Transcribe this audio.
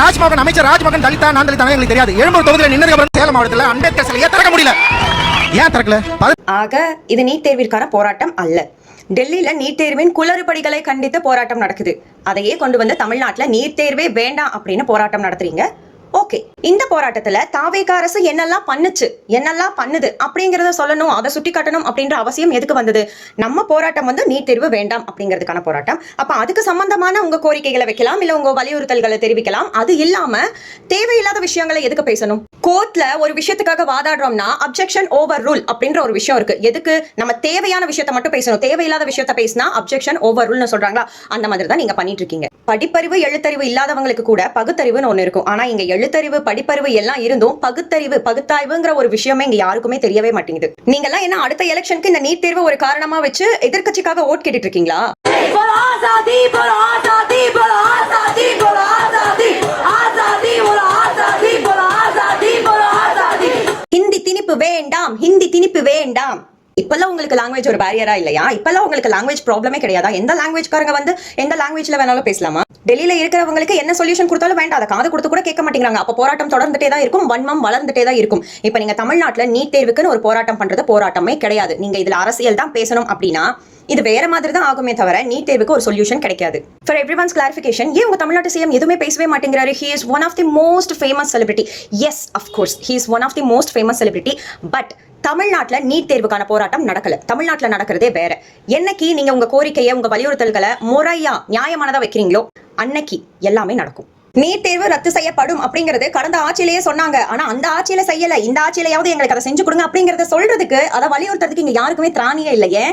ராஜ்மோகன் அமைச்சர் ராஜ்மோகன் தலிதா நான் தலிதா எங்களுக்கு தெரியாது. எழும்பூர் தொகுதியில் நின்னதுக்கு அப்புறம் சேலம் மாவட்டத்தில் அம்பேத்கர் சிலையை திறக்க முடியல. ஏன் திறக்கல? ஆக இது நீட் தேர்விற்கான போராட்டம் அல்ல. டெல்லியில நீட் தேர்வின் குளறுபடிகளை கண்டித்து போராட்டம் நடக்குது. அதையே கொண்டு வந்து தமிழ்நாட்டில் நீட் தேர்வே வேண்டாம் அப்படின்னு போராட்டம் நடத்துறீங்க. ஓகே, இந்த போராட்டத்துல தாவேகா அரசு என்னெல்லாம் பண்ணுச்சு, என்னெல்லாம் பண்ணுது அப்படிங்கறத சொல்லணும், அதை சுட்டி காட்டணும் அப்படின்ற அவசியம் எதுக்கு வந்தது? நம்ம போராட்டம் வந்து நீட் தேர்வு வேண்டாம் அப்படிங்கிறதுக்கான போராட்டம். அப்ப அதுக்கு சம்பந்தமான உங்க கோரிக்கைகளை வைக்கலாம், இல்ல உங்க வலியுறுத்தல்களை தெரிவிக்கலாம். அது இல்லாம தேவையில்லாத விஷயங்களை எதுக்கு பேசணும்? கோர்ட்ல ஒரு விஷயத்துக்காக வாதாடுறோம்னா அப்ஜெக்ஷன் ஓவர் ரூல் அப்படின்ற ஒரு விஷயம் இருக்கு. எதுக்கு நம்ம தேவையான விஷயத்தை மட்டும் பேசணும், தேவையில்லாத விஷயத்த பேசினா அப்ஜெக்ஷன் ஓவர் ரூல்னு சொல்றாங்களா? அந்த மாதிரி தான் நீங்க பண்ணிட்டு இருக்கீங்க. படிப்பறிவு எழுத்தறிவு இல்லாதவங்களுக்கு கூட பகுத்தறிவுன்னு ஒண்ணு இருக்கும். ஆனா இங்க எழுத்தறிவு படிப்பறிவு எல்லாம் இருந்தும் பகுத்தாய்வுங்கிற ஒரு விஷயமே இங்க யாருக்குமே தெரியவே மாட்டேங்குது. நீங்க எல்லாம் என்ன அடுத்த எலெக்ஷனுக்கு இந்த நீட் தேர்வு ஒரு காரணமா வச்சு எதிர்க்கட்சிக்காக ஓட் கேட்டுட்டு இருக்கீங்களா? ஹிந்தி திணிப்பு வேண்டாம், ஹிந்தி திணிப்பு வேண்டாம். இப்பெல்லாம் உங்களுக்கு லாங்குவேஜ் ஒரு பேரியரா இல்லையா? இப்பெல்லாம் உங்களுக்கு லாங்குவேஜ் ப்ராப்ளமே கிடையாதா? எந்த லாங்குவேஜ்காரங்க வந்து எந்த லாங்குவேஜ்ல வேணாலும் பேசலாமா? டெல்லியில இருக்கிறவங்களுக்கு என்ன சொல்யூஷன் கொடுத்தாலும் வேண்டாம், அதை காது கொடுத்து கூட கேட்க மாட்டேங்கிறாங்க. அப்ப போராட்டம் தொடர்ந்துட்டே தான் இருக்கும், வன்மம் வளர்ந்துட்டே தான் இருக்கும். இப்ப நீங்க தமிழ்நாட்டுல நீட் தேர்வுக்குன்னு ஒரு போராட்டம் பண்றது போராட்டமே கிடையாது. நீங்க இதுல அரசியல் தான் பேசணும் அப்படின்னா இது வேற மாதிரி தான் ஆகுமே தவிர நீட் தேர்வுக்கு ஒரு சொல்யூஷன் கிடைக்காது. ஃபார் எவ்ரிவன்ஸ் கிளாரிஃபிகேஷன், ஏன் உங்க தமிழ்நாட்டு சிஎம் எதுவுமே பேசவே மாட்டேங்கிறாரு? He is one of the most famous celebrity. Yes, of course he is one of the most famous celebrity. But தமிழ்நாட்டில் நீட் தேர்வுக்கான போராட்டம் நடக்கல. தமிழ்நாட்டில் நடக்கிறதே வேற. என்னைக்கு நீங்க உங்க கோரிக்கையை உங்க வலியுறுத்தல்களை முறையா நியாயமானதா வைக்கிறீங்களோ அன்னைக்கு எல்லாமே நடக்கும். நீட் தேர்வு ரத்து செய்யப்படும் அப்படிங்கிறது கடந்த ஆட்சியிலேயே சொன்னாங்க. ஆனா அந்த ஆட்சியில செய்யல, இந்த ஆட்சியிலையாவது எங்களுக்கு அதை செஞ்சு கொடுங்க அப்படிங்கறத சொல்றதுக்கு, அதை வலியுறுத்துறதுக்கு இங்க யாருக்குமே திராணியே இல்லையே.